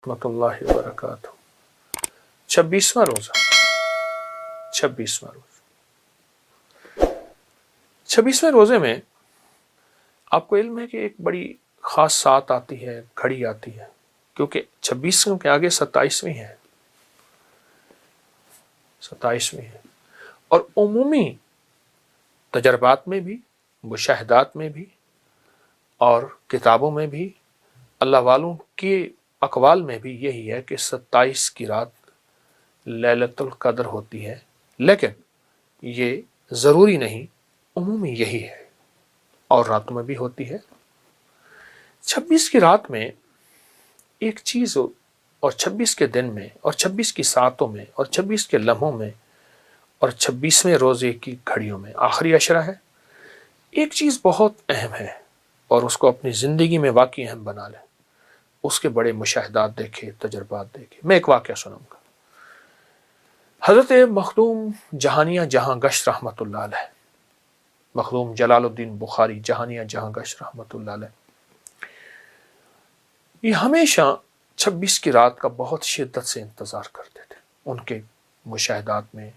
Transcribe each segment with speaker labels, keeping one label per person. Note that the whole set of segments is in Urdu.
Speaker 1: رحمۃ اللہ وبرکاتہ۔ 26واں روزہ، 26واں روزہ، 26ویں روزے میں آپ کو علم ہے کہ ایک بڑی خاص سات آتی ہے، گھڑی آتی ہے، کیونکہ 26 کے آگے 27ویں ہے، 27ویں ہے، اور عمومی تجربات میں بھی، مشاہدات میں بھی، اور کتابوں میں بھی، اللہ والوں کے اقوال میں بھی یہی ہے کہ 27 کی رات لیلۃ القدر ہوتی ہے، لیکن یہ ضروری نہیں، عمومی یہی ہے، اور راتوں میں بھی ہوتی ہے۔ 26 کی رات میں ایک چیز، اور 26 کے دن میں، اور 26 کی ساعتوں میں، اور 26 کے لمحوں میں، اور 26ویں روزے کی گھڑیوں میں، آخری عشرہ ہے، ایک چیز بہت اہم ہے، اور اس کو اپنی زندگی میں واقعی اہم بنا لیں، اس کے بڑے مشاہدات دیکھے، تجربات دیکھے۔ میں ایک واقعہ سناؤں گا۔ حضرت مخدوم جہانیہ جہاں گشت رحمۃ اللہ علیہ، مخدوم جلال الدین بخاری جہانیہ جہاں گشت رحمۃ اللہ علیہ، یہ ہمیشہ 26 کی رات کا بہت شدت سے انتظار کرتے تھے، ان کے مشاہدات میں،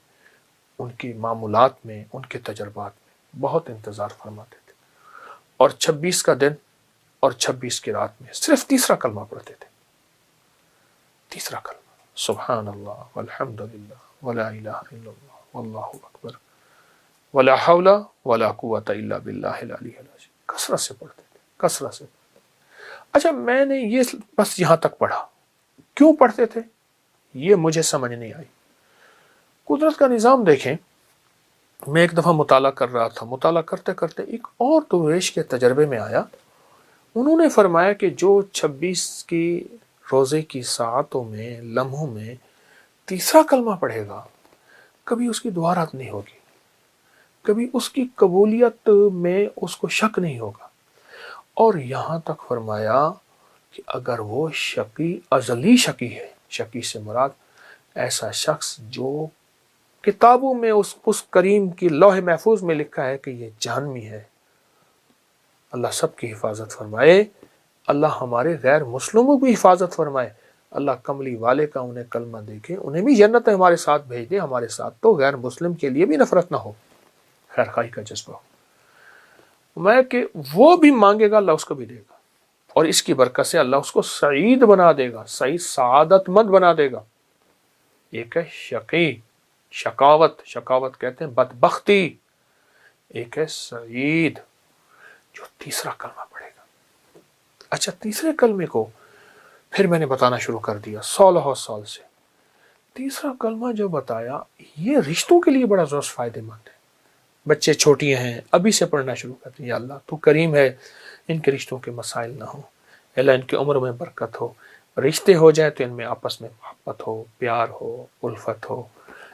Speaker 1: ان کی معمولات میں، ان کے تجربات میں بہت انتظار فرماتے تھے، اور 26 کا دن اور 26 کی رات میں صرف تیسرا کلمہ پڑھتے تھے، تیسرا کلمہ، سبحان اللہ والحمد للہ ولا الہ الا اللہ واللہ اکبر ولا حول ولا قوۃ الا باللہ العلی العظیم، کثرت سے پڑھتے تھے، کثرت سے۔ اچھا، میں نے یہ بس یہاں تک پڑھا، کیوں پڑھتے تھے یہ مجھے سمجھ نہیں آئی۔ قدرت کا نظام دیکھیں، میں ایک دفعہ مطالعہ کر رہا تھا، مطالعہ کرتے کرتے ایک اور درویش کے تجربے میں آیا، انہوں نے فرمایا کہ جو 26 کی روزے کی ساعتوں میں، لمحوں میں تیسرا کلمہ پڑھے گا، کبھی اس کی دعا رد نہیں ہوگی، کبھی اس کی قبولیت میں اس کو شک نہیں ہوگا، اور یہاں تک فرمایا کہ اگر وہ شقی، ازلی شقی ہے، شقی سے مراد ایسا شخص جو کتابوں میں اس کریم کی لوح محفوظ میں لکھا ہے کہ یہ جہنمی ہے، اللہ سب کی حفاظت فرمائے، اللہ ہمارے غیر مسلموں کی حفاظت فرمائے، اللہ کملی والے کا انہیں کلمہ دے کے انہیں بھی جنت ہمارے ساتھ بھیج دے، ہمارے ساتھ تو غیر مسلم کے لیے بھی نفرت نہ ہو، خیر خواہی کا جذبہ ہو، میں کہ وہ بھی مانگے گا اللہ اس کو بھی دے گا، اور اس کی برکت سے اللہ اس کو سعید بنا دے گا، سعید سعادت مند بنا دے گا۔ ایک ہے شقی، شقاوت، شقاوت کہتے ہیں بدبختی، ایک ہے سعید جو تیسرا کلمہ پڑھے گا۔ اچھا، تیسرے کلمے کو پھر میں نے بتانا شروع کر دیا 16 سال سے۔ تیسرا کلمہ جو بتایا، یہ رشتوں کے لیے بڑا زور فائدہ مند ہے۔ بچے چھوٹی ہیں، ابھی سے پڑھنا شروع کرتے ہیں، یا اللہ تو کریم ہے، ان کے رشتوں کے مسائل نہ ہوں، اللہ ان کی عمر میں برکت ہو، رشتے ہو جائیں تو ان میں آپس میں محبت ہو، پیار ہو، الفت ہو،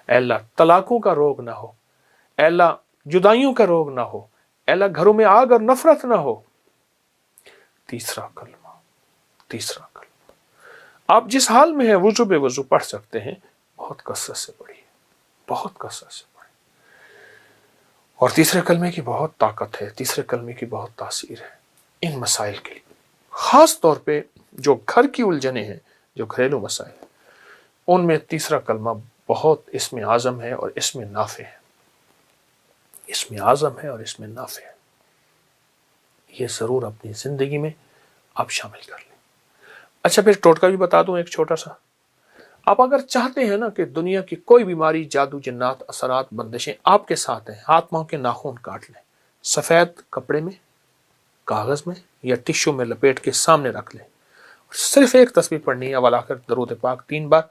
Speaker 1: اے اللہ طلاقوں کا روگ نہ ہو، اے اللہ جدائیوں کا روگ نہ ہو، اے اللہ گھروں میں آگ اور نفرت نہ ہو۔ تیسرا کلمہ، تیسرا کلمہ، آپ جس حال میں ہیں وضو بے وضو پڑھ سکتے ہیں، بہت کثرت سے پڑھیے، بہت کثرت سے پڑھیے، اور تیسرے کلمے کی بہت طاقت ہے، تیسرے کلمے کی بہت تاثیر ہے ان مسائل کے لیے، خاص طور پہ جو گھر کی الجھنیں ہیں، جو گھریلو مسائل ہیں، ان میں تیسرا کلمہ بہت اسم اعظم ہے اور اسم نافع ہے، اسم اعظم ہے اور اسم نافع ہے، یہ ضرور اپنی زندگی میں آپ شامل کر لیں۔ اچھا، پھر ٹوٹکا بھی بتا دوں ایک چھوٹا سا۔ آپ اگر چاہتے ہیں نا کہ دنیا کی کوئی بیماری، جادو، جنات، اثرات، بندشیں آپ کے ساتھ ہیں، ہاتھ پاؤں کے ناخن کاٹ لیں، سفید کپڑے میں، کاغذ میں یا ٹشو میں لپیٹ کے سامنے رکھ لیں، صرف ایک تسبیح پڑھنی ہے، اول درود پاک 3 بار،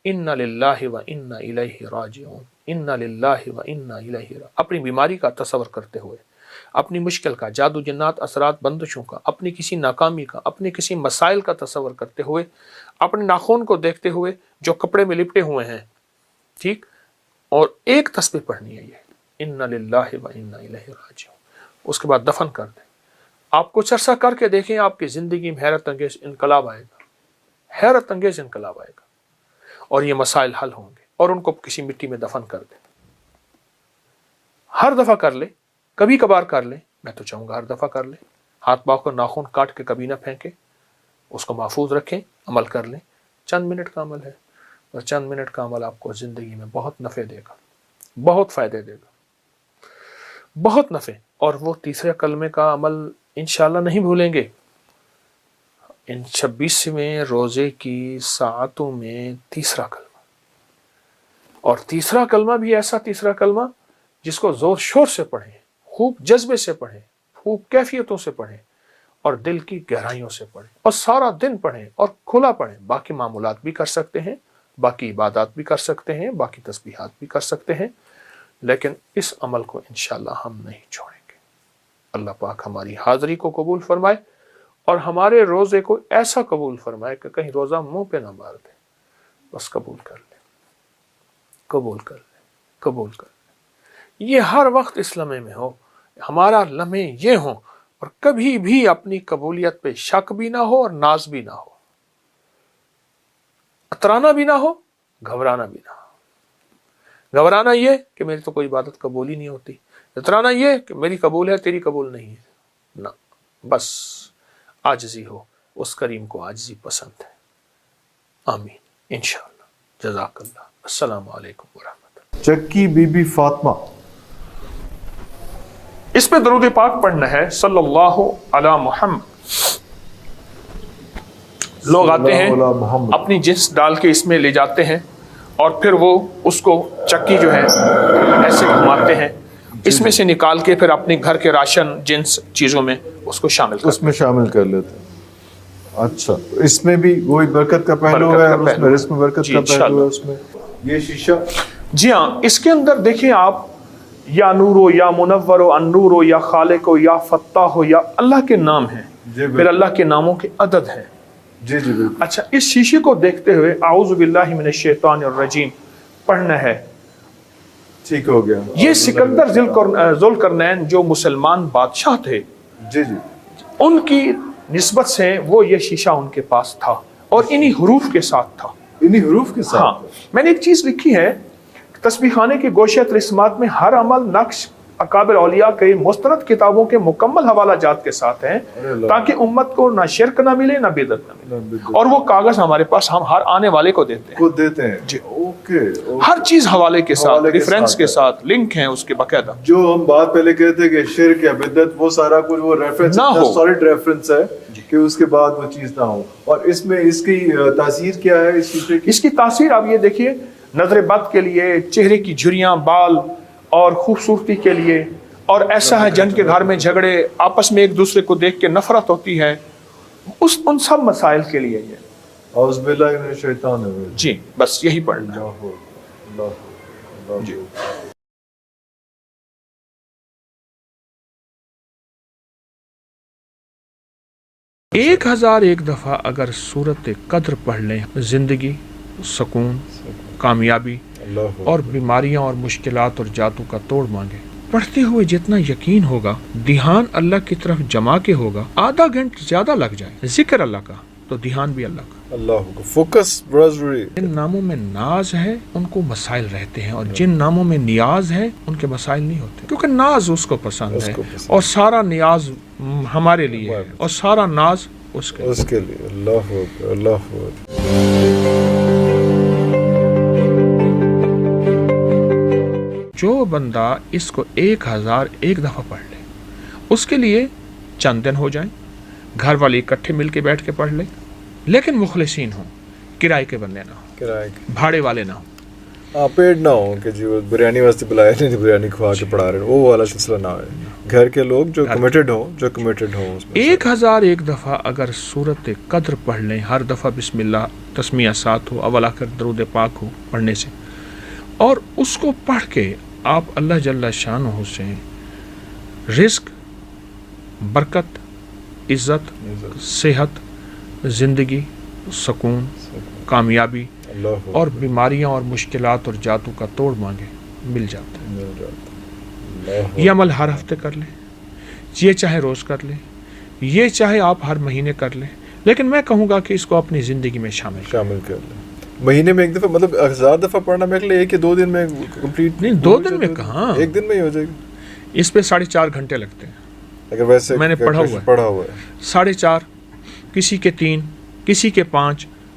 Speaker 1: انا للہ و انا الیہ راجعون، انا للہ و انا الیہ راجعون، اپنی بیماری کا تصور کرتے ہوئے، اپنی مشکل کا، جادو جنات اثرات بندشوں کا، اپنی کسی ناکامی کا، اپنے کسی مسائل کا تصور کرتے ہوئے، اپنے ناخن کو دیکھتے ہوئے جو کپڑے میں لپٹے ہوئے ہیں، ٹھیک، اور ایک تسبیح پڑھنی ہے، یہ انا للہ و انا الیہ راجعون، اس کے بعد دفن کر دیں۔ آپ کچھ عرصہ کر کے دیکھیں، آپ کی زندگی میں حیرت انگیز انقلاب آئے گا، حیرت انگیز انقلاب آئے گا، اور یہ مسائل حل ہوں گے، اور ان کو کسی مٹی میں دفن کر دیں۔ ہر دفعہ کر لیں، کبھی کبھار کر لیں، میں تو چاہوں گا ہر دفعہ کر لیں، ہاتھ پاؤں کو ناخن کاٹ کے کبھی نہ پھینکیں، اس کو محفوظ رکھیں، عمل کر لیں، چند منٹ کا عمل ہے، اور چند منٹ کا عمل آپ کو زندگی میں بہت نفع دے گا، بہت فائدے دے گا، بہت نفع۔ اور وہ تیسرے کلمے کا عمل انشاءاللہ نہیں بھولیں گے۔ ان 26ویں روزے کی ساعتوں میں تیسرا کلمہ، اور تیسرا کلمہ بھی ایسا تیسرا کلمہ جس کو زور شور سے پڑھیں، خوب جذبے سے پڑھیں، خوب کیفیتوں سے پڑھیں، اور دل کی گہرائیوں سے پڑھیں، اور سارا دن پڑھیں اور کھلا پڑھیں۔ باقی معمولات بھی کر سکتے ہیں، باقی عبادات بھی کر سکتے ہیں، باقی تسبیحات بھی کر سکتے ہیں، لیکن اس عمل کو انشاءاللہ ہم نہیں چھوڑیں گے۔ اللہ پاک ہماری حاضری کو قبول فرمائے، اور ہمارے روزے کو ایسا قبول فرمائے کہ کہیں روزہ منہ پہ نہ مار دے، بس قبول کر لے، قبول کر لے، قبول کر لے۔ یہ ہر وقت اس لمحے میں ہو، ہمارا لمحے یہ ہوں، اور کبھی بھی اپنی قبولیت پہ شک بھی نہ ہو اور ناز بھی نہ ہو، اترانا بھی نہ ہو، گھبرانا بھی نہ ہو۔ گھبرانا یہ کہ میری تو کوئی عبادت قبول ہی نہیں ہوتی، اترانا یہ کہ میری قبول ہے تیری قبول نہیں ہے، نہ، بس عاجزی ہو، اس کریم کو عاجزی پسند ہے۔ آمین انشاءاللہ۔ جزاک اللہ۔ السلام علیکم ورحمۃ اللہ۔
Speaker 2: چکی بی بی فاطمہ،
Speaker 1: اس پہ درود پاک پڑھنا ہے صلی اللہ علی محمد۔ لوگ آتے ہیں اپنی جنس ڈال کے اس میں لے جاتے ہیں، اور پھر وہ اس کو چکی جو ہے ایسے گھماتے ہیں، اس میں سے نکال کے پھر اپنے گھر کے راشن جنس چیزوں میں اس کو شامل کر
Speaker 2: لیتے ہیں۔ اچھا، اس میں بھی وہی برکت کا پہلو ہے، اور اس میں رزق میں برکت کا پہلو ہے۔ اس میں یہ شیشہ،
Speaker 1: جی ہاں، اس کے اندر دیکھیں آپ، یا نور ہو یا منور ہو، النور ہو یا خالق ہو یا فتاح ہو، یا اللہ کے نام ہیں، پھر اللہ کے ناموں کے عدد ہیں۔
Speaker 2: جی جی بالکل۔
Speaker 1: اچھا، اس شیشے کو دیکھتے ہوئے اعوذ باللہ من الشیطان الرجیم پڑھنا ہے۔
Speaker 2: ٹھیک ہو گیا۔
Speaker 1: یہ سکندر ذوالقرنین جو مسلمان بادشاہ تھے،
Speaker 2: جی جی،
Speaker 1: ان کی نسبت سے وہ یہ شیشہ ان کے پاس تھا، اور انہی حروف کے ساتھ تھا۔
Speaker 2: انہی حروف کے ساتھ؟
Speaker 1: ہاں، میں نے ایک چیز لکھی ہے، تسبیح خانے کے گوشے طلسمات میں ہر عمل نقش اکابر اولیاء کے مستند کتابوں کے مکمل حوالہ جات کے ساتھ ہیں، تاکہ امت کو نہ شرک نہ ملے نہ بدعت نہ ملے۔ اور وہ کاغذ ہمارے پاس ہم ہر آنے والے کو دیتے ہیں
Speaker 2: جی، اوکے،
Speaker 1: ہر چیز حوالے کے ساتھ، ریفرنس کے ساتھ، لنک ہیں اس کے باقاعدہ۔
Speaker 2: جو ہم بات پہلے کہتے کہ شرک یا بدعت، وہ سارا کچھ وہ ریفرنس
Speaker 1: نہ ہو،
Speaker 2: سالڈ ریفرنس ہے کہ اس کے بعد وہ چیز نہ ہو۔ اور اس میں اس کی تاثیر کیا ہے اس شیشے کی؟
Speaker 1: اس کی تاثیر آپ یہ دیکھیے، نظر بد کے لیے، چہرے کی جھریاں، بال اور خوبصورتی کے لیے، اور ایسا ہے جن کے گھر میں جھگڑے، آپس میں ایک دوسرے کو دیکھ کے نفرت ہوتی ہے، ان سب مسائل کے لیے یہ۔
Speaker 2: اعوذ باللہ من الشیطان الرجیم۔
Speaker 1: جی، بس یہی پڑھنا ہے۔
Speaker 2: جی۔
Speaker 1: 1001 دفعہ اگر سورت قدر پڑھ لیں، زندگی، سکون، کامیابی اور بیماریاں اور مشکلات اور جاتوں کا توڑ مانگے۔ پڑھتے ہوئے جتنا یقین ہوگا، دھیان اللہ کی طرف جما کے ہوگا، آدھا گھنٹہ زیادہ لگ جائے ذکر اللہ کا تو دھیان بھی اللہ کا۔
Speaker 2: اللہ کو فوکس بڑا ضروری ہے۔
Speaker 1: جن ناموں میں ناز ہے ان کو مسائل رہتے ہیں، اور جن ناموں میں نیاز ہے ان کے مسائل نہیں ہوتے، کیونکہ ناز اس کو پسند ہے، اور سارا نیاز ہمارے لیے ہے، اور سارا ناز اس کے
Speaker 2: لیے۔ اللہ اکبر، اللہ اکبر۔
Speaker 1: جو بندہ اس کو 1001 دفعہ پڑھ لے، اس کے لیے چند دن ہو جائیں، گھر والے اکٹھے مل کے بیٹھ کے پڑھ لیں، لیکن مخلصین ہوں، کرائے کے بندے نہ ہوں، بھاڑے والے نہ ہوں،
Speaker 2: پیڑ نہ ہوں کہ جی وہ بریانی واسطے بلایا نہیں، بریانی کھوا کے پڑھا رہے ہیں، وہ والا سلسلہ نہ ہو۔ گھر کے لوگ جو کمیٹڈ ہوں
Speaker 1: 1001 دفعہ اگر سورت قدر پڑھ لیں، ہر دفعہ بسم اللہ تسمیہ ساتھ ہو، اول آخر درود پاک ہو پڑھنے سے، اور اس کو پڑھ کے آپ اللہ جل شانہ سے رزق، برکت، عزت، صحت، زندگی، سکون، کامیابی اور بیماریاں اور مشکلات اور جاتوں کا توڑ مانگے، مل جاتا ہے۔ یہ عمل ہر ہفتے کر لیں، یہ چاہے روز کر لیں، یہ چاہے آپ ہر مہینے کر لیں، لیکن میں کہوں گا کہ اس کو اپنی زندگی میں شامل کر لیں۔
Speaker 2: مہینے میں ایک دفعہ، مطلب 1000 دفعہ پڑھنا میرے لیے 1 یا 2 دن میں کمپلیٹ
Speaker 1: نہیں، 2 دن میں کہاں،
Speaker 2: 1 دن میں ہی ہو جائے گی۔
Speaker 1: اس پہ 4.5 گھنٹے لگتے ہیں،
Speaker 2: اگر ویسے
Speaker 1: میں نے پڑھا ہوا ہے 4.5، کسی کے 3، کسی کے 5،